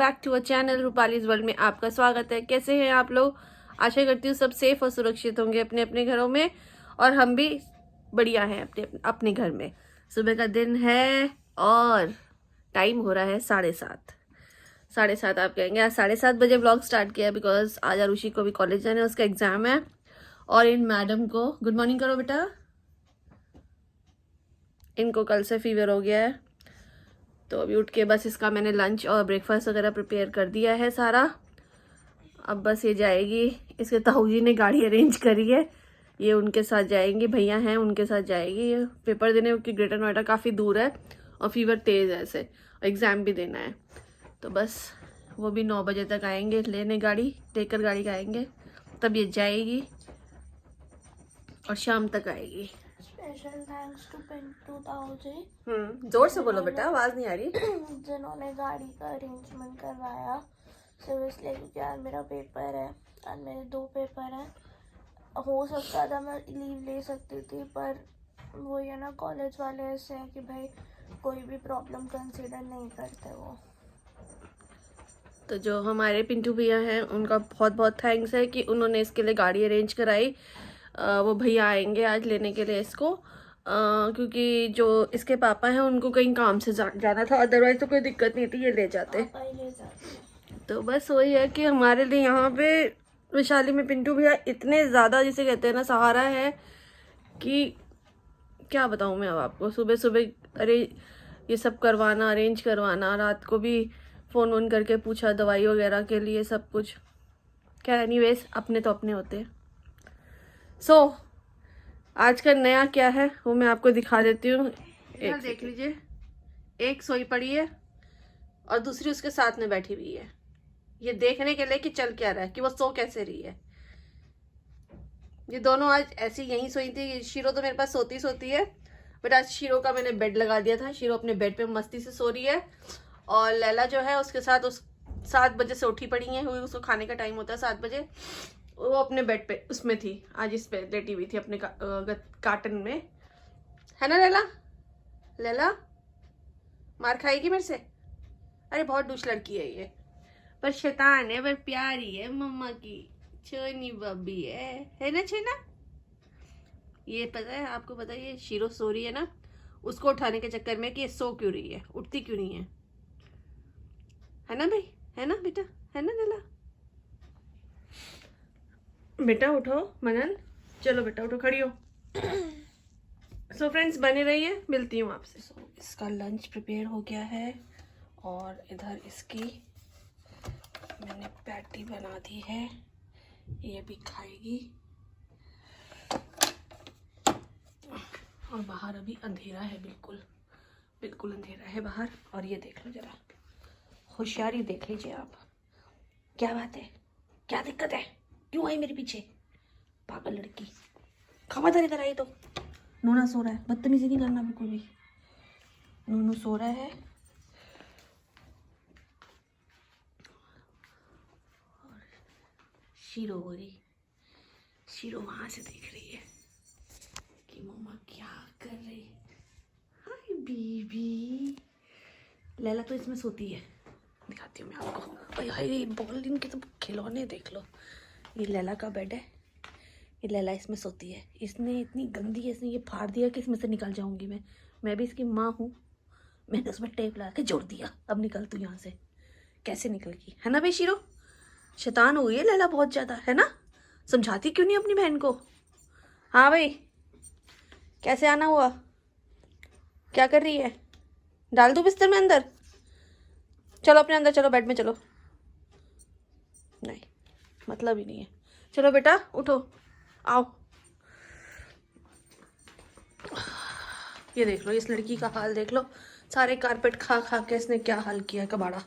Back to a channel Rupali's world में आपका स्वागत है। कैसे हैं आप लोग? आशा करती हूँ सब सेफ और सुरक्षित होंगे अपने अपने घरों में, और हम भी बढ़िया हैं अपने अपने घर में। सुबह का दिन है और टाइम हो रहा है 7:30। आप कहेंगे आज 7:30 बजे ब्लॉग स्टार्ट किया बिकॉज आज आरुषि को भी कॉलेज जाना है, उसका एग्जाम है। और इन मैडम को गुड मॉर्निंग करो बेटा। इनको कल से फीवर हो गया है, तो अभी उठ के बस इसका मैंने लंच और ब्रेकफास्ट वगैरह प्रिपेयर कर दिया है सारा। अब बस ये जाएगी, इसके ताऊ जी ने गाड़ी अरेंज करी है, ये उनके साथ जाएंगी, भैया हैं उनके साथ जाएगी ये पेपर देने, क्योंकि ग्रेटर नोएडा काफ़ी दूर है और फीवर तेज़ है ऐसे, एग्ज़ाम भी देना है। तो बस वो भी 9 बजे तक आएंगे लेने, गाड़ी लेकर गाड़ी आएंगे, तब ये जाएगी और शाम तक आएगी। स्पेशल थैंक्स टू पिंटू ताऊ जी। जोर से बोलो बेटा, आवाज़ नहीं आ रही। जिन्होंने गाड़ी का अरेंजमेंट करवाया सिर्फ इसलिए क्योंकि आज मेरा पेपर है, आज मेरे 2 पेपर हैं। हो सकता था मैं लीव ले सकती थी, पर वो ये ना कॉलेज वाले ऐसे हैं कि भाई कोई भी प्रॉब्लम कंसिडर नहीं करते वो। तो जो हमारे पिंटू भैया हैं उनका बहुत बहुत थैंक्स है कि उन्होंने इसके लिए गाड़ी अरेंज कराई। वो भैया आएंगे आज लेने के लिए इसको, क्योंकि जो इसके पापा हैं उनको कहीं काम से जाना था, अदरवाइज तो कोई दिक्कत नहीं थी, ये ले जाते। तो बस वही है कि हमारे लिए यहाँ पे वैशाली में पिंटू भैया इतने ज़्यादा, जिसे कहते हैं ना, सहारा है कि क्या बताऊँ मैं अब आपको। सुबह सुबह अरे ये सब करवाना, अरेंज करवाना, रात को भी फ़ोन वोन करके पूछा दवाई वगैरह के लिए, सब कुछ। क्या एनीवेज, अपने तो अपने होते हैं। सो आज का नया क्या है वो मैं आपको दिखा देती हूँ। एक देख लीजिए, एक सोई पड़ी है और दूसरी उसके साथ में बैठी हुई है, ये देखने के लिए कि चल क्या रहा है, कि वो सो कैसे रही है। ये दोनों आज ऐसी यहीं सोई थी। शीरो तो मेरे पास सोती है, बट आज शीरो का मैंने बेड लगा दिया था। शीरो अपने बेड पे मस्ती से सो रही है, और लैला जो है उसके साथ उस 7 बजे से उठी पड़ी है, उसको खाने का टाइम होता है 7 बजे। वो अपने बेड पे उसमें थी, आज इस पे लेटी हुई थी अपने कार्टन में, है ना लैला? लैला मार खाएगी मेरे से? अरे बहुत डूश लड़की है ये, पर शैतान है, पर प्यारी है, मम्मा की छोनी बब्बी है ना छेना? ये पता है आपको, पता है ये शीरो सो रही है ना, उसको उठाने के चक्कर में कि ये सो क्यों रही है, उठती क्यों नहीं है ना भाई? है ना बेटा? है ना लैला? बेटा उठो मनन, चलो बेटा उठो, खड़ी हो। सो फ्रेंड्स बने रहिए, मिलती हूँ आपसे। इसका लंच प्रिपेयर हो गया है, और इधर इसकी मैंने पैटी बना दी है, ये भी खाएगी। और बाहर अभी अंधेरा है, बिल्कुल अंधेरा है बाहर। और ये देख लो जरा, होशियारी देख लीजिए आप, क्या बात है, क्या दिक्कत है, क्यों आई मेरे पीछे पागल लड़की? खबरदार इधर आई तो। नूना सो रहा है, बदतमीजी नहीं करना बिल्कुल भी। नूनू सो रहा है, और शीरो हो रही, शीरो वहां से देख रही है कि मम्मा क्या कर रही है। Hi baby. लैला तो इसमें सोती है, दिखाती हूँ मैं आपको। हाय बॉल, इनके तो खिलौने देख लो। ये लैला का बेड है, ये लैला इसमें सोती है। इसने इतनी गंदी, इसने ये फाड़ दिया कि इसमें से निकल जाऊंगी मैं भी इसकी माँ हूँ। मैंने उसमें टेप लगा के जोड़ दिया, अब निकल तू यहाँ से। कैसे निकल गई, है ना भाई शीरो? शैतान हो गई है लैला बहुत ज़्यादा, है ना? समझाती क्यों नहीं अपनी बहन को? हाँ भाई, कैसे आना हुआ? क्या कर रही है? डाल दूँ बिस्तर में अंदर? चलो अपने अंदर चलो, बेड में चलो। नहीं, मतलब ही नहीं है। चलो बेटा उठो, आओ। ये देख लो, इस लड़की का हाल देख लो, सारे कारपेट खा खा के इसने क्या हाल किया है, कबाड़ा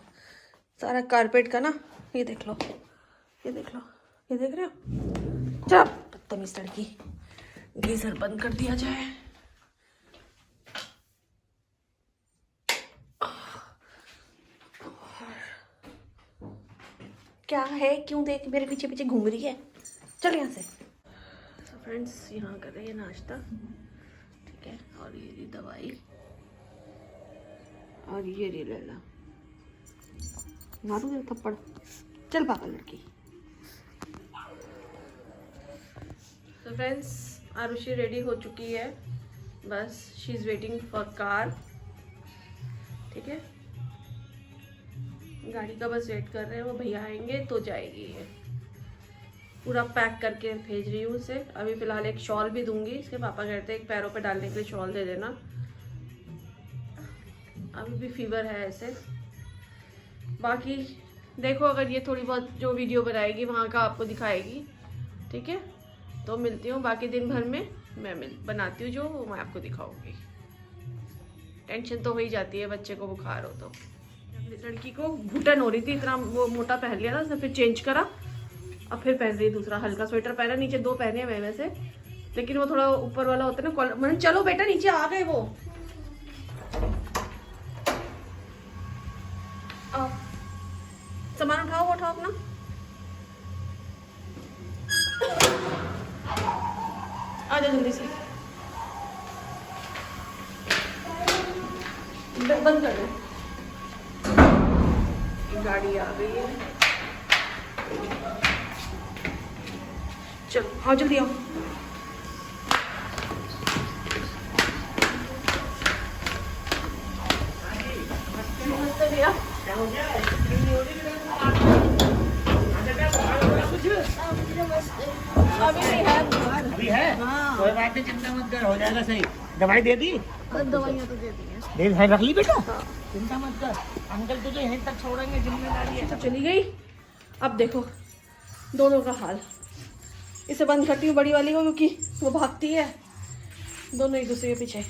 सारा कारपेट का ना। ये देख लो, ये देख लो, ये देख रहे हो? चल बदतमीज लड़की, गीजर बंद कर दिया जाए। क्या है, क्यों देख मेरे पीछे पीछे घूम रही है? चल यहाँ से। तो फ्रेंड्स यहाँ कर रहे हैं नाश्ता, ठीक है। और ये रही दवाई, और ये रही लैला। मारू दे थप्पड़। चल पागल लड़की। तो फ्रेंड्स, आरुषि रेडी हो चुकी है, बस she is waiting for car. ठीक है, गाड़ी का बस वेट कर रहे हैं, वो भैया आएंगे तो जाएगी ये। पूरा पैक करके भेज रही हूँ उसे। अभी फ़िलहाल एक शॉल भी दूंगी, इसके पापा कहते हैं एक पैरों पे डालने के लिए शॉल दे देना। अभी भी फीवर है ऐसे। बाकी देखो, अगर ये थोड़ी बहुत जो वीडियो बनाएगी वहाँ का आपको दिखाएगी। ठीक है, तो मिलती हूँ। बाकी दिन भर में मैं बनाती हूँ जो वो मैं आपको दिखाऊंगी। टेंशन तो हो ही जाती है बच्चे को बुखार हो तो। लड़की को घुटन हो रही थी, इतना वो मोटा पहन लिया था उसने, फिर चेंज करा, अब फिर पहन रही दूसरा हल्का स्वेटर पहना। नीचे 2 पहने हैं वैसे, लेकिन वो थोड़ा ऊपर वाला होता है ना कॉलर। मैंने चलो बेटा नीचे आ गए वो। सामान उठाओ, वो उठाओ अपना। आ जाओ जल्दी से, बंद कर दो। गाड़ी आ गई है, चलो आओ जल्दी आओ। नमस्ते भैया। अभी नहीं है। अभी है? कोई बात नहीं, चिंता मत कर, हो जाएगा सही। दवाई दे दी? दवाइयाँ तो दे दी हैं। है, रख ली बेटा, चिंता मत कर। अंकल तुझे यहीं तक छोड़ेंगे, जिम्मेदारी है। तो चली गई। अब देखो दोनों का हाल। इसे बंद करती हूँ बड़ी वाली को, क्योंकि वो भागती है। दोनों एक दूसरे के पीछे।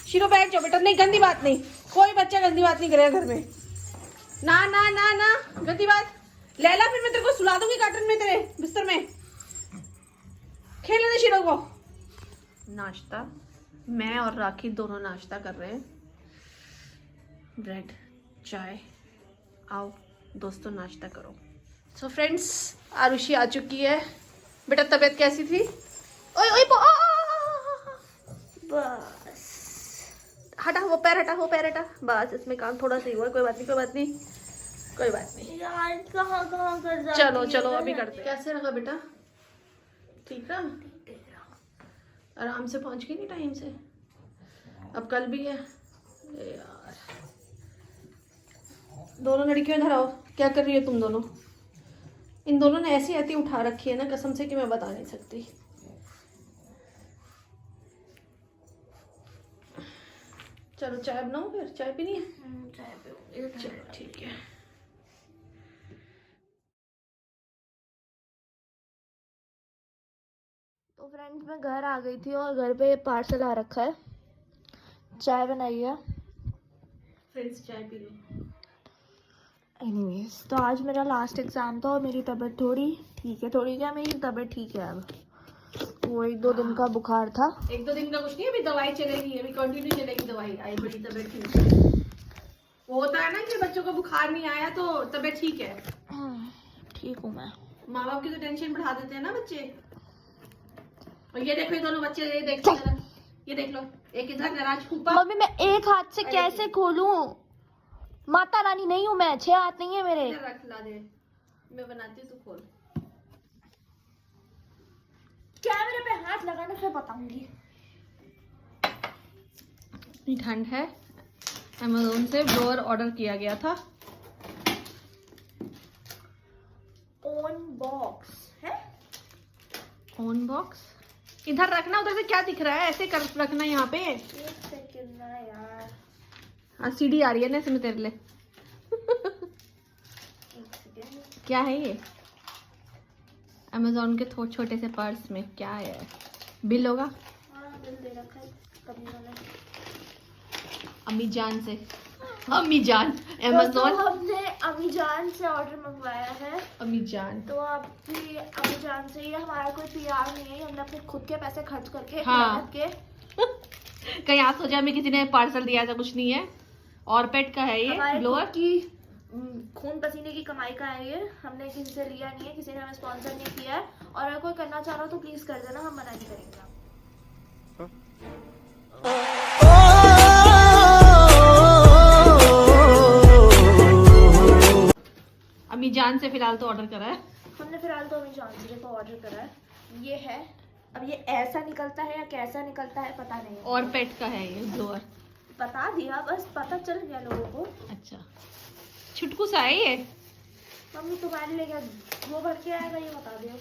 शीरो बैठ जाओ बेटा। नहीं, गंदी बात नहीं, कोई बच्चा गंदी बात नहीं करेगा घर में। ना ना ना ना, गंदी बात। लैला, फिर मैं तेरे को सुला दूंगी कार्टन में, तेरे बिस्तर में। खेलने दे शीरो को। नाश्ता, मैं और राखी दोनों नाश्ता कर रहे हैं। ब्रेड, चाय। आओ दोस्तों, नाश्ता करो। सो फ्रेंड्स, आरुषि आ चुकी है। बेटा तबीयत कैसी थी? ओए ओए बस हटा, वो पैर हटा, वो पैर हटा। बस इसमें काम थोड़ा सा ही हुआ, कोई बात नहीं, कोई बात नहीं, कोई बात नहीं। यार कहाँ कहाँ कर जाती चलो है चलो ये अभी ना। करते हैं। कैसे रहा बेटा? ठीक रहा? आराम से पहुंच गई नहीं टाइम से? अब कल भी है यार। दोनों लड़कियों इधर आओ। क्या कर रही हो तुम दोनों? इन दोनों ने ऐसी ऐसी उठा रखी है ना कसम से कि मैं बता नहीं सकती। चलो चाय बनाओ, फिर चाय पीनी है? चाय पीऊंगी। चलो ठीक है। तो फ्रेंड्स, मैं घर आ गई थी और घर पे पार्सल आ रखा है। चाय बनाई है। फ्रेंड्स चाय पी लो। एनीवेज, तो आज मेरा लास्ट एग्ज़ाम था और मेरी तबीयत थोड़ी ठीक है। थोड़ी क्या, मेरी तबीयत ठीक है अब। वो 1-2 दिन का बुखार था। 1-2 दिन का कुछ नहीं, अभी दवाई चलेगी, अभी कंटिन्यू चलेगी दवाई। आई बड़ी तबीयत ठीक। वो होता है ना कि बच्चों को बुखार नहीं आया तो तबीयत ठीक है। ठीक हूँ मैं। माँ बाप की तो टेंशन बढ़ा देते हैं ना बच्चे। और ये देखो, ये दोनों बच्चे, ये देख लो, ये देख लो, एक इधर नाराज फूफा। मम्मी, मैं एक हाथ से कैसे खोलूं? माता रानी नहीं हूँ मैं, 6 हाथ नहीं है मेरे। इधर रख, ला दे, मैं बनाती हूँ, तू खोल। कैमरे पे हाथ लगाने से बताऊंगी। इतनी ठंड है, अमेज़न से ब्लोअर ऑर्डर किया गया था। ऑन बॉक्स है। ऑन बॉक्स इधर रखना, उधर से क्या दिख रहा है? ऐसे कर रखना यहाँ पे। 1 सेकंड ना यार। हाँ सीढ़ी आ रही है ना इसमें तेरे लिए। 1 सेकंड। क्या है ये? अमेज़न के छोटे से पर्स में क्या है? बिल होगा? हाँ, बिल दे रखा है कंपनी वाले। अम्मी जान से। अम्मी जान, तो अमेज़न हमने अम्मी जान से ऑर्डर मंगवाया है। अम्मी जान। तो आपकी अम्मी जान से, ये हमारा कोई पीआर नहीं है, हमने अपने खुद के पैसे खर्च करके हाँ। मेहनत के कहीं आज सोचा हमें किसी ने पार्सल दिया, ऐसा कुछ नहीं है। और पेट का है ये हमारे ब्लोअर खुद की खून पसीने की कमाई का है ये। हमने किसी से लिया नहीं है, किसी ने हमें स्पॉन्सर नहीं किया है। और अगर कोई करना चाह रहा हो तो प्लीज कर देना, हम मना नहीं करेंगे। अम्मी जान से फिलहाल तो ऑर्डर करा है। हमने फिलहाल तो अभी जानवी को ऑर्डर करा है। ये है, अब ये ऐसा निकलता है या कैसा निकलता है पता नहीं। और पेट का है ये ब्लोअर। बता दिया, बस पता चल गया लोगों को। अच्छा, छुटकू सा है ये। मम्मी तुम्हारे लिए क्या वो भर के आएगा ये बता दियो।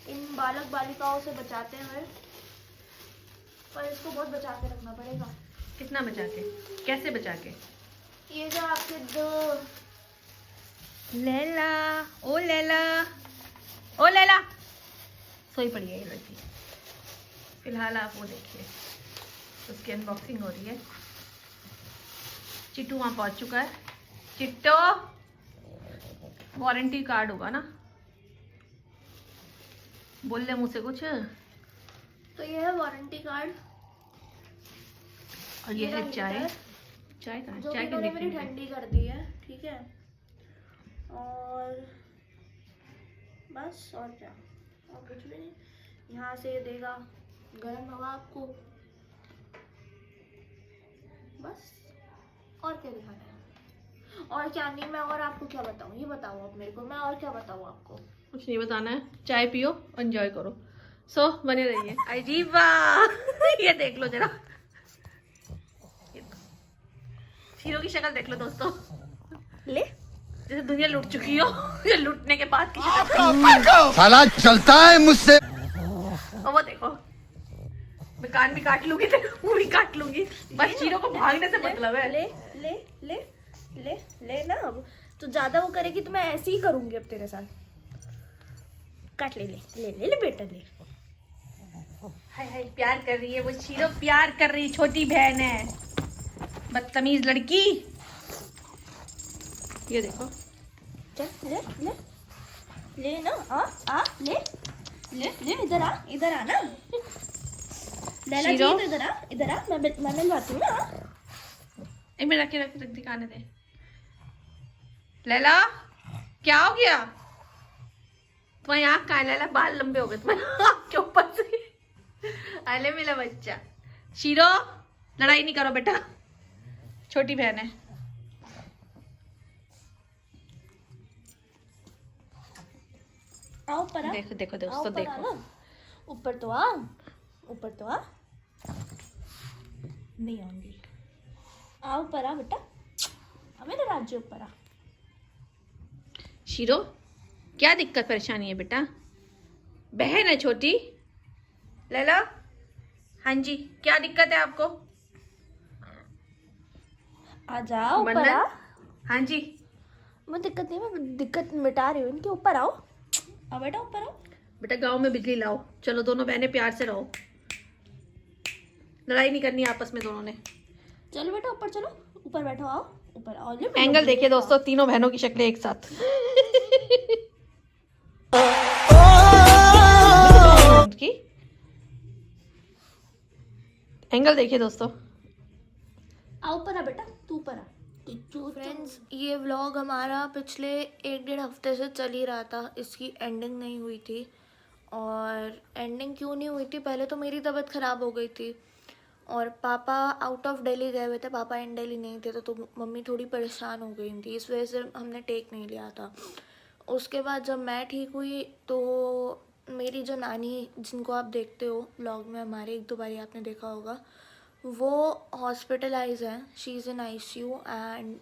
इन बालक बालिकाओं से बचाते हुए, पर इसको बहुत बचा के रखना पड़ेगा। कितना बचा के, कैसे बचा के? ये जो आपके दो लैला, ओ लैला, ओ लैला, सोई पड़ी है ये लड़की। फिलहाल आप वो देखिए, उसकी अनबॉक्सिंग हो रही है। चिट्टू वहाँ पहुँच चुका है। चिट्टो, वारंटी कार्ड होगा ना, बोल ले मुझसे कुछ। तो ये है वारंटी कार्ड और ये है मेरा चाय। हीटर, चाय कहाँ है? जो चाय कि इन्होंने की मेरी ठंडी कर दी है, ठीक है। और बस, और क्या, और कुछ भी नहीं। यहाँ से ये देगा गर्म हवा आपको, बस। और क्या दिखाना है, और क्या नहीं। मैं और आपको क्या बताऊँ, ये बताओ आप मेरे को, मैं और क्या बताऊँ आपको। कुछ नहीं बताना है, चाय पियो, एंजॉय करो। सो बने रहिए। अजीब वाह ये देख लो जरा, हीरो की शक्ल देख लो दोस्तों, ले जैसे दुनिया लूट चुकी हो ये लूटने के बाद की शक्ल। साला चलता है मुझसे। और वो देखो, मैं कान भी काट लूंगी तो मुंह भी काट लूंगी, बस हीरो को भागने से मतलब है। ले ले ले ले ले ना। अब तो ज्यादा वो करेगी तो मैं ऐसे ही करूंगी अब तेरे साथ। काट, ले ले ले ले, ले बेटा ले। हाय हाय, प्यार कर रही है वो हीरो, प्यार कर रही, छोटी बहन है, बदतमीज लड़की। ये देखो, चल ले ले ले ना, आ ले ले ले, इधर आ ना। लैला जी शीरो? तो इधर आ, मैं मिलवाती हूँ ना। एक मिनट रख दिखाने दे। लैला, क्या हो गया तुम्हारी आँख कहाँ है? लैला, बाल लंबे हो गए तुम्हारे आँख के ऊपर से। अले मेरा बच्चा शीरो, लड़ाई नहीं करो बेटा, छोटी बहन है। आओ ऊपर आ। देखो देखो आओ दोस्तों, ऊपर आ देखो ना। ऊपर तो आ, ऊपर तो आ। नहीं आऊंगी। आओ ऊपर आ बेटा, अब मेरे राज्य ऊपर आ। शीरो, क्या दिक्कत परेशानी है बेटा? बहन है छोटी। लैला, हाँ जी, क्या दिक्कत है आपको? आ जाओ ऊपर मन्नत? आ। हाँ जी। मैं दिक्कत नहीं, मैं दिक्कत मिटा रही हूँ इनके। ऊपर आओ, आओ बेटा ऊपर आओ। बेटा गांव में बिजली लाओ, चलो दोनों बहनें प्यार से रहो, लड़ाई नहीं करनी आपस में दोनों ने। चलो बेटा ऊपर चलो, ऊपर बैठो, आओ ऊपर आओ। ले एंगल देखिए दोस्तों, तीनों बहनों की शक्लें एक साथ। की एंगल देखिए दोस्तों। आओ ऊपर आ बेटा, तू ऊपर आ। फ्रेंड्स, ये व्लॉग हमारा पिछले 1-1.5 हफ्ते से चल ही रहा था। इसकी एंडिंग नहीं हुई थी। और एंडिंग क्यों नहीं हुई थी, पहले तो मेरी तबीयत ख़राब हो गई थी और पापा आउट ऑफ दिल्ली गए हुए थे। पापा इन दिल्ली नहीं थे, तो मम्मी थोड़ी परेशान हो गई थी, इस वजह से हमने टेक नहीं लिया था। उसके बाद जब मैं ठीक हुई तो मेरी जो नानी, जिनको आप देखते हो व्लॉग में हमारे, 1-2 बारी आपने देखा होगा, वो हॉस्पिटलाइज हैं। She is in ICU and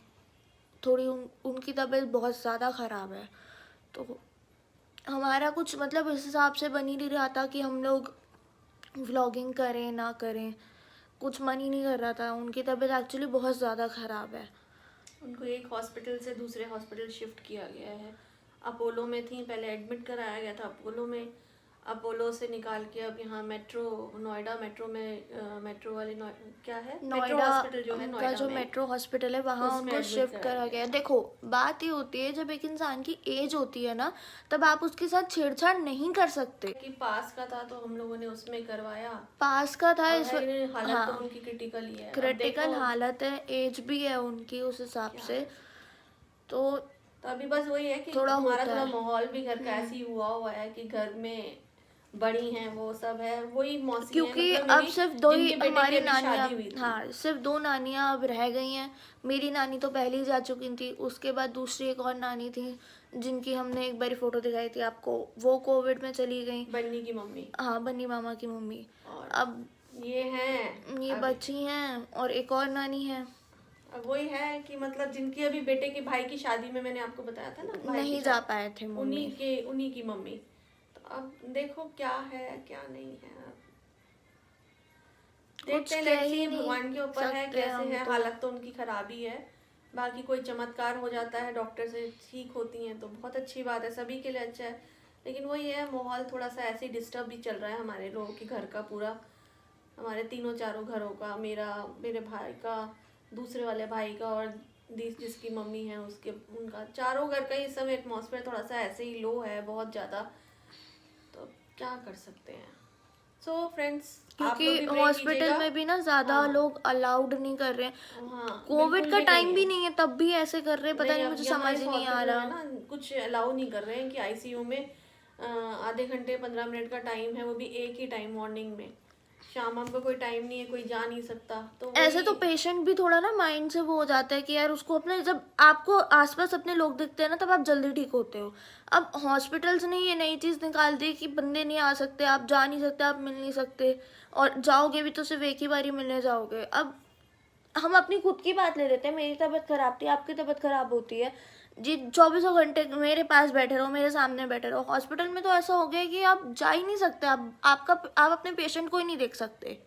थोड़ी उनकी तबीयत बहुत ज़्यादा ख़राब है। तो हमारा कुछ मतलब इस हिसाब से बन ही नहीं रहा था कि हम लोग व्लॉगिंग करें ना करें, कुछ मन ही नहीं कर रहा था। उनकी तबीयत एक्चुअली बहुत ज़्यादा ख़राब है। उनको एक हॉस्पिटल से दूसरे हॉस्पिटल शिफ्ट किया गया है। अपोलो में थी, पहले एडमिट कराया गया था अपोलो में, अपोलो से निकाल के अब यहाँ मेट्रो, नोएडा मेट्रो में, मेट्रो वाले क्या है, मेट्रो नोएडा हॉस्पिटल जो है उनका नोएडा जो में, मेट्रो हॉस्पिटल है वहाँ उसमें उनको admit शिफ्ट करा करा गया। गया है। देखो बात ये होती है, जब एक इंसान की एज होती है ना, तब आप उसके साथ छेड़छाड़ नहीं कर सकते। कि पास का था तो हम लोगों ने उसमें करवाया। पास का था, और इस है, हालत हाँ, तो उनकी क्रिटिकल ही है। अब क्रिटिकल देखो, हालत है, एज भी है उनकी उस हिसाब से। तो अभी बस वही है कि थोड़ा हमारा होता थोड़ा है। माहौल भी घर का ऐसे ही हुआ है कि घर में बड़ी हैं वो सब है, वही मौसी क्योंकि हैं, मतलब अब मेरी, सिर्फ दो ही जिनके बेटे की हमारी अभी नानियाँ, शादी हुई थी। हाँ सिर्फ 2 नानियाँ अब रह गई हैं। मेरी नानी तो पहले ही जा चुकी थी, उसके बाद दूसरी एक और नानी थी जिनकी हमने एक बार फोटो दिखाई थी आपको, वो कोविड में चली गई। बन्नी की मम्मी। हाँ बन्नी मामा की मम्मी। और अब ये हैं, ये बची हैं और एक और नानी है। अब वही है कि मतलब जिनकी अभी बेटे के भाई की शादी में मैंने आपको बताया था ना, भाई की नहीं जा शादी, पाए थे मम्मी। उन्हीं की मम्मी। तो अब देखो क्या है क्या नहीं है, देखते हैं, कह लेट्स ही सी, नहीं भगवान के ऊपर है सकते कैसे हम है। तो। हालत तो उनकी खराबी है, बाकी कोई चमत्कार हो जाता है, डॉक्टर से ठीक होती हैं तो बहुत अच्छी बात है, सभी के लिए अच्छा है। लेकिन वही है, माहौल थोड़ा सा ऐसे ही डिस्टर्ब भी चल रहा है हमारे लोगों के घर का पूरा, हमारे तीनों चारों घरों का, मेरे भाई का, दूसरे वाले भाई का, और जिसकी मम्मी है उसके, उनका, चारों घर का इस समय एटमॉस्फेयर थोड़ा सा ऐसे ही लो है बहुत ज़्यादा। तो क्या कर सकते हैं। सो फ्रेंड्स, क्योंकि हॉस्पिटल में भी ना ज्यादा लोग अलाउड नहीं कर रहे हैं। हाँ, कोविड का बिल्कुल टाइम नहीं भी है। नहीं है तब भी ऐसे कर रहे हैं, पता नहीं अब मुझे यहाँ समझ इस ही नहीं आ हॉस्पिटल रहा। में ना कुछ अलाउ नहीं कर रहे हैं कि आईसीयू में आधे घंटे 15 मिनट का टाइम है, वो भी एक ही टाइम मॉर्निंग में, शाम को कोई टाइम नहीं है, कोई जा नहीं सकता। तो ऐसे तो पेशेंट भी थोड़ा ना माइंड से वो हो जाता है कि यार उसको अपने, जब आपको आसपास अपने लोग दिखते हैं ना तब आप जल्दी ठीक होते हो। अब हॉस्पिटल्स ने ये नई चीज़ निकाल दी कि बंदे नहीं आ सकते, आप जा नहीं सकते, आप मिल नहीं सकते, और जाओगे भी तो सिर्फ एक ही बारी मिलने जाओगे। अब हम अपनी खुद की बात ले लेते हैं, मेरी तबीयत खराब थी, आपकी तबीयत खराब होती है जी, 24 घंटे मेरे पास बैठे रहो, मेरे सामने बैठे रहो। हॉस्पिटल में तो ऐसा हो गया कि आप जा ही नहीं सकते, आप अपने पेशेंट को ही नहीं देख सकते।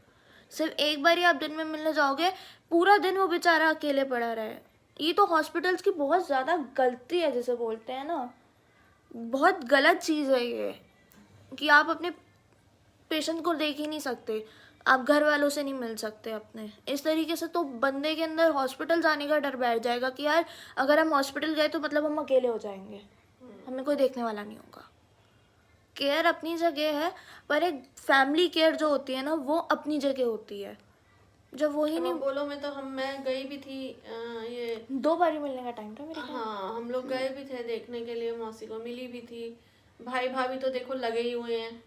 सिर्फ एक बार ही आप दिन में मिलने जाओगे, पूरा दिन वो बेचारा अकेले पड़ा रहे। ये तो हॉस्पिटल्स की बहुत ज़्यादा गलती है, जिसे बोलते हैं ना, बहुत गलत चीज़ है ये, कि आप अपने पेशेंट को देख ही नहीं सकते, आप घर वालों से नहीं मिल सकते अपने। इस तरीके से तो बंदे के अंदर हॉस्पिटल जाने का डर बैठ जाएगा कि यार अगर हम हॉस्पिटल गए तो मतलब हम अकेले हो जाएंगे, हमें कोई देखने वाला नहीं होगा। केयर अपनी जगह है, पर एक फैमिली केयर जो होती है ना वो अपनी जगह होती है। जब वही नहीं, बोलो में तो मैं गई भी थी, ये 2 बारी मिलने का टाइम था मेरे को। हाँ, हम लोग गए भी थे देखने के लिए, मौसी को मिली भी थी, भाई भाभी तो देखो लगे ही हुए हैं,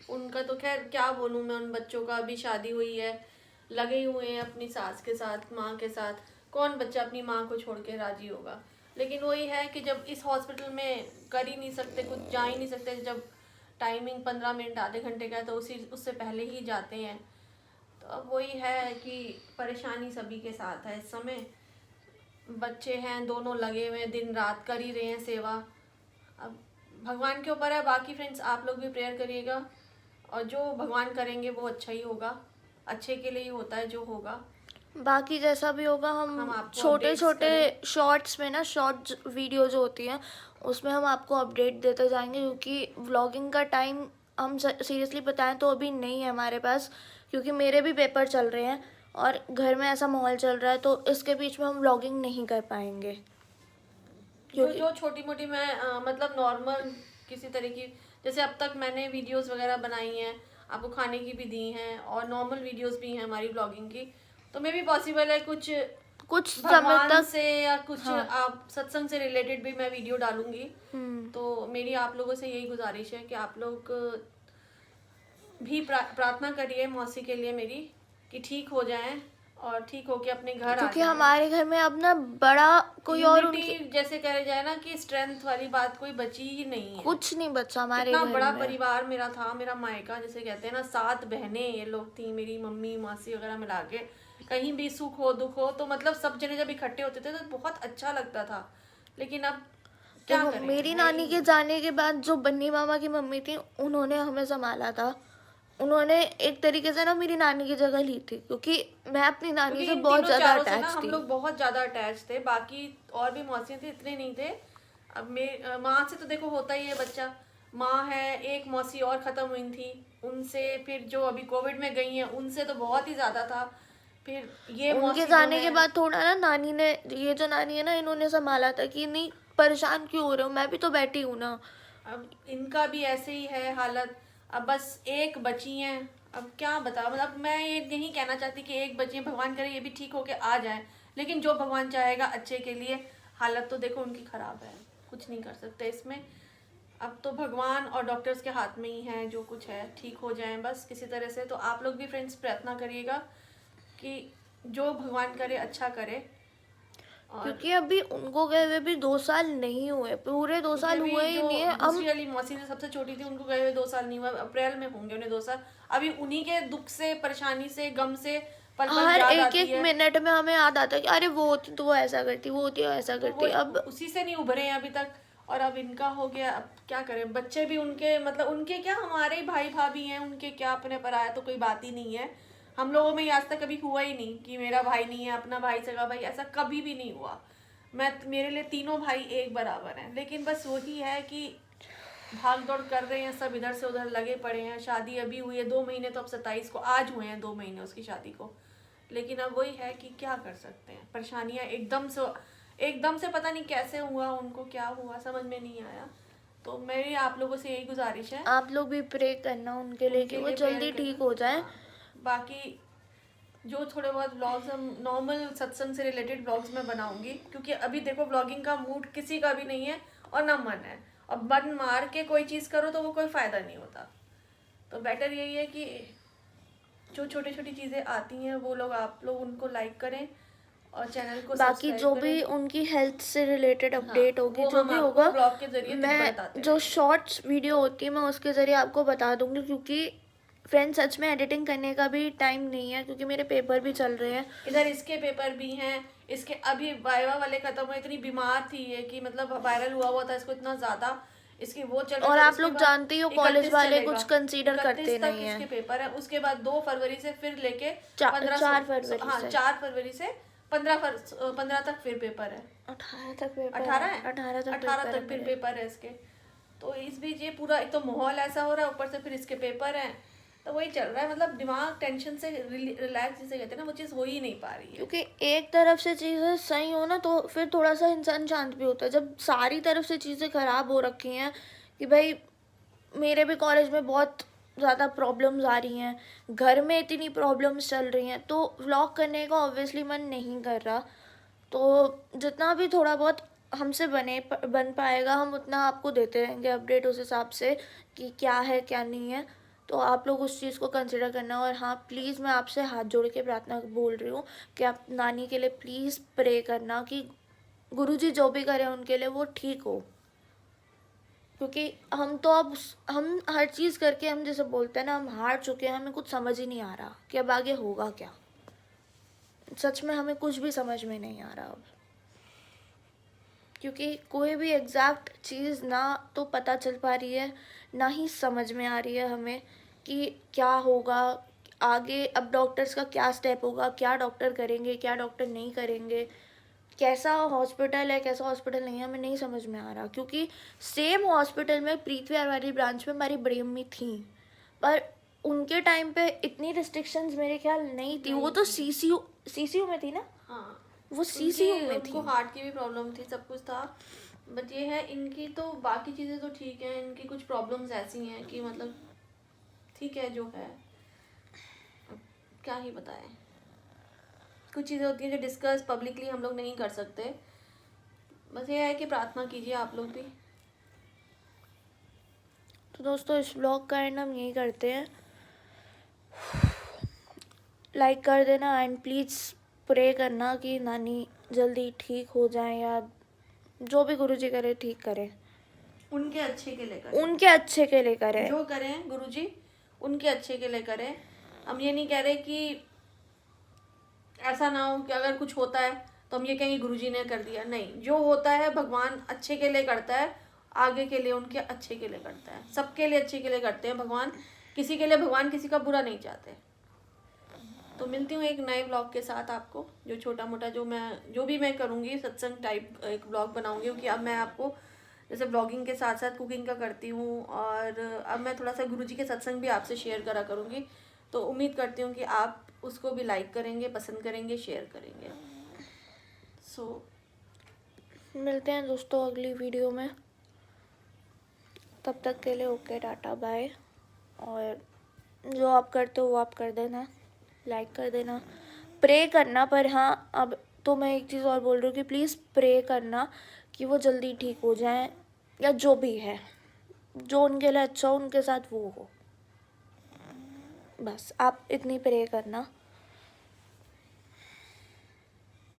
उनका तो खैर क्या बोलूँ मैं, उन बच्चों का अभी शादी हुई है, लगे ही हुए हैं अपनी सास के साथ, माँ के साथ। कौन बच्चा अपनी माँ को छोड़ के राजी होगा। लेकिन वही है कि जब इस हॉस्पिटल में कर ही नहीं सकते कुछ, जा ही नहीं सकते, जब टाइमिंग 15 मिनट आधे घंटे का है तो उससे पहले ही जाते हैं। तो अब वही है कि परेशानी सभी के साथ है इस समय, बच्चे हैं दोनों लगे हुए हैं, दिन रात कर ही रहे हैं सेवा। अब भगवान के ऊपर है, बाकी फ्रेंड्स आप लोग भी प्रेयर करिएगा, और जो भगवान करेंगे वो अच्छा ही होगा, अच्छे के लिए ही होता है जो होगा। बाकी जैसा भी होगा हम आपको छोटे updates छोटे करें। शॉर्ट्स में ना, शॉर्ट वीडियो जो होती हैं उसमें हम आपको अपडेट देते जाएंगे, क्योंकि व्लॉगिंग का टाइम हम सीरियसली बताएं तो अभी नहीं है हमारे पास, क्योंकि मेरे भी पेपर चल रहे हैं और घर में ऐसा माहौल चल रहा है, तो इसके बीच में हम व्लॉगिंग नहीं कर पाएंगे। जो छोटी मोटी मैं मतलब नॉर्मल किसी तरह की, जैसे अब तक मैंने वीडियोस वगैरह बनाई हैं, आपको खाने की भी दी हैं, और नॉर्मल वीडियोस भी हैं हमारी ब्लॉगिंग की, तो मे भी पॉसिबल है कुछ समय तक से या कुछ आप सत्संग से रिलेटेड भी मैं वीडियो डालूंगी। तो मेरी आप लोगों से यही गुजारिश है कि आप लोग भी प्रार्थना करिए मौसी के लिए मेरी, कि ठीक हो जाएं और ठीक होके अपने घर आ क्योंकि जाएं। हमारे घर में अब ना बड़ा कोई और Unity, जैसे कहा जाए ना कि स्ट्रेंथ वाली बात कोई बची ही नहीं है, कुछ नहीं बचा हमारे इतना घर बड़ा में। परिवार मेरा था, मेरा मायका जैसे कहते हैं ना, 7 बहनें ये लोग थी, मेरी मम्मी मासी वगैरह मिला के, कहीं भी सुख हो दुख हो तो मतलब सब जने जब इकट्ठे होते थे तो बहुत अच्छा लगता था। लेकिन अब क्या करें, मेरी नानी के जाने के बाद जो बन्नी मामा की मम्मी थी उन्होंने हमें संभाला था, उन्होंने एक तरीके से ना मेरी नानी की जगह ली थी, क्योंकि मैं अपनी नानी से बहुत ज्यादा अटैच हम थी। लोग बहुत ज्यादा अटैच थे, बाकी और भी मौसियाँ थी, इतने नहीं थे। अब माँ से तो देखो होता ही है बच्चा, माँ है, एक मौसी और ख़त्म हुई थी, उनसे फिर जो अभी कोविड में गई हैं उनसे तो बहुत ही ज़्यादा था। फिर ये उनके जाने के बाद थोड़ा ना नानी ने, ये जो नानी है ना, इन्होंने संभाला था कि नहीं परेशान क्यों हो रहे हो, मैं भी तो बैठी हूँ ना। अब इनका भी ऐसे ही है हालत, अब बस एक बची हैं। अब क्या बताओ, मतलब मैं ये नहीं कहना चाहती कि एक बची है, भगवान करे ये भी ठीक होके आ जाए, लेकिन जो भगवान चाहेगा अच्छे के लिए। हालत तो देखो उनकी ख़राब है, कुछ नहीं कर सकते इसमें। अब तो भगवान और डॉक्टर्स के हाथ में ही है, जो कुछ है ठीक हो जाए बस किसी तरह से। तो आप लोग भी फ्रेंड्स प्रयत्न करिएगा कि जो भगवान करे अच्छा करे। और क्योंकि अभी उनको गए हुए भी 2 साल नहीं हुए, पूरे 2 साल क्योंकि हुए अभी ही जो नहीं है। दूसरी वाली मौसी जो सबसे छोटी थी उनको गए हुए 2 साल नहीं हुआ, अप्रैल में होंगे उन्हें 2 साल। अभी उन्हीं के दुख से, परेशानी से, गम से पल पल हर याद एक आती एक है। मिनट में हमें याद आता है कि अरे वो होती तो वो ऐसा करती, वो होती तो ऐसा तो करती। वो अब उसी से नहीं उभरे हैं अभी तक, और अब इनका हो गया। अब क्या करें, बच्चे भी उनके मतलब उनके क्या, हमारे ही भाई भाभी हैं, उनके क्या अपने पराया तो कोई बात ही नहीं है। हम लोगों में आज तक कभी हुआ ही नहीं कि मेरा भाई नहीं है, अपना भाई सगा भाई, ऐसा कभी भी नहीं हुआ। मेरे लिए तीनों भाई एक बराबर हैं। लेकिन बस वही है कि भाग दौड़ कर रहे हैं सब, इधर से उधर लगे पड़े हैं। शादी अभी हुई है 2 महीने, तो अब 27 को आज हुए हैं 2 महीने उसकी शादी को। लेकिन अब वही है कि क्या कर सकते हैं, परेशानियां एकदम से पता नहीं कैसे हुआ, उनको क्या हुआ समझ में नहीं आया। तो मेरी आप लोगों से यही गुजारिश है, आप लोग भी प्रे करना उनके लिए कि वो लिए जल्दी prayer ठीक करना। हो जाए। हाँ, बाकी जो थोड़े बहुत व्लॉग्स हम नॉर्मल सत्संग से रिलेटेड व्लॉग्स में बनाऊंगी, क्योंकि अभी देखो व्लॉगिंग का मूड किसी का भी नहीं है और ना मन है। अब मन मार के कोई चीज़ करो तो वो कोई फ़ायदा नहीं होता। तो बेटर यही है कि जो छोटी छोटी चीज़ें आती हैं वो लोग, आप लोग उनको लाइक करें और चैनल को बाकी सब्सक्राइब जो करें। भी उनकी हेल्थ से रिलेटेड अपडेट होगी, वो जो हम भी आपको होगा, ब्लॉग के जरिए बताते मैं जो रहेंगे। शॉर्ट्स वीडियो होती है मैं उसके ज़रिए आपको बता दूंगी। क्योंकि फ्रेंड्स सच में एडिटिंग करने का भी टाइम नहीं है, क्योंकि मेरे पेपर भी चल रहे हैं। इधर इसके पेपर भी हैं, इसके अभी वाइवा वाले खत्म हुए। इतनी बीमार थी ये कि मतलब वायरल हुआ था इसको इतना ज़्यादा, इसकी वो चल रहा और था। आप उसके लोग बाद जानते ही हो कॉलेज 31 वाले चलेगा, कुछ कंसीडर 31 करते तक नहीं इसके हैं। पेपर है। उसके बाद 2 फरवरी से फिर लेके 4 फरवरी हाँ से 4 फरवरी से 15 तक फिर पेपर है। 18 तक पेपर 18 है। है, 18 तक 18 पेपर तक फिर है। पेपर है इसके। तो इस बीच ये पूरा एक तो माहौल ऐसा हो रहा है, ऊपर से फिर इसके पेपर हैं, तो वही चल रहा है। मतलब दिमाग टेंशन से रिलैक्स जिसे कहते हैं ना, वो चीज़ हो ही नहीं पा रही है। क्योंकि एक तरफ से चीज़ें सही हो ना तो फिर थोड़ा सा इंसान शांत भी होता है। जब सारी तरफ से चीज़ें ख़राब हो रखी हैं कि भाई मेरे भी कॉलेज में बहुत ज़्यादा प्रॉब्लम्स आ रही हैं, घर में इतनी प्रॉब्लम्स चल रही हैं, तो व्लॉग करने का ऑब्वियसली मन नहीं कर रहा। तो जितना भी थोड़ा बहुत हमसे बन पाएगा हम उतना आपको देते रहेंगे अपडेट उस हिसाब से कि क्या है क्या नहीं है। तो आप लोग उस चीज़ को कंसिडर करना। और हाँ, प्लीज़ मैं आपसे हाथ जोड़ के प्रार्थना बोल रही हूँ कि आप नानी के लिए प्लीज़ प्रे करना कि गुरुजी जो भी करें उनके लिए वो ठीक हो। क्योंकि हम हर चीज़ करके, हम जैसे बोलते हैं ना, हम हार चुके हैं, हमें कुछ समझ ही नहीं आ रहा कि अब आगे होगा क्या। सच में हमें कुछ भी समझ में नहीं आ रहा अब, क्योंकि कोई भी एग्जैक्ट चीज़ ना तो पता चल पा रही है, ना ही समझ में आ रही है हमें कि क्या होगा आगे। अब डॉक्टर्स का क्या स्टेप होगा, क्या डॉक्टर करेंगे, क्या डॉक्टर नहीं करेंगे, कैसा हॉस्पिटल है, कैसा हॉस्पिटल नहीं है, हमें नहीं समझ में आ रहा। क्योंकि सेम हॉस्पिटल में पृथ्वी वाली ब्रांच में हमारी बड़ी अम्मी थी, पर उनके टाइम पे इतनी रिस्ट्रिक्शंस मेरे ख्याल नहीं थी। वो तो सीसीयू में थी ना, हाँ, वो सीसीयू में थी। उनको हार्ट की भी प्रॉब्लम थी, सब कुछ था। बट ये है इनकी तो बाकी चीज़ें तो ठीक है, इनकी कुछ प्रॉब्लम्स ऐसी हैं कि मतलब ठीक है जो है, अब क्या ही बताएं। कुछ चीज़ें होती हैं जो डिस्कस पब्लिकली हम लोग नहीं कर सकते। बस ये है कि प्रार्थना कीजिए आप लोग भी। तो दोस्तों, इस ब्लॉग का एंड हम यही करते हैं। लाइक कर देना एंड प्लीज़ प्रे करना कि नानी जल्दी ठीक हो जाए, या जो भी गुरुजी करे ठीक करे, उनके अच्छे के लिए करें, उनके अच्छे के लिए करे। जो करें गुरुजी उनके अच्छे के लिए करें। हम ये नहीं कह रहे कि ऐसा ना हो कि अगर कुछ होता है तो हम ये कहेंगे गुरुजी ने कर दिया। नहीं, जो होता है भगवान अच्छे के लिए करता है, आगे के लिए उनके अच्छे के लिए करता है, सबके लिए अच्छे के लिए करते हैं भगवान। किसी के लिए भगवान किसी का बुरा नहीं चाहते। तो मिलती हूँ एक नए ब्लॉग के साथ आपको, जो छोटा मोटा जो भी मैं करूँगी सत्संग टाइप एक ब्लॉग बनाऊँगी। क्योंकि अब मैं आपको जैसे ब्लॉगिंग के साथ साथ कुकिंग का करती हूँ, और अब मैं थोड़ा सा गुरुजी के सत्संग भी आपसे शेयर करा करूँगी। तो उम्मीद करती हूँ कि आप उसको भी लाइक करेंगे, पसंद करेंगे, शेयर करेंगे। मिलते हैं दोस्तों अगली वीडियो में। तब तक के लिए ओके, टाटा, बाय। और जो आप करते हो वो आप कर देना, लाइक कर देना, प्रे करना। पर हाँ, अब तो मैं एक चीज़ और बोल रही हूँ कि प्लीज़ प्रे करना कि वो जल्दी ठीक हो जाए, या जो भी है जो उनके लिए अच्छा हो उनके साथ वो हो। बस आप इतनी प्रे करना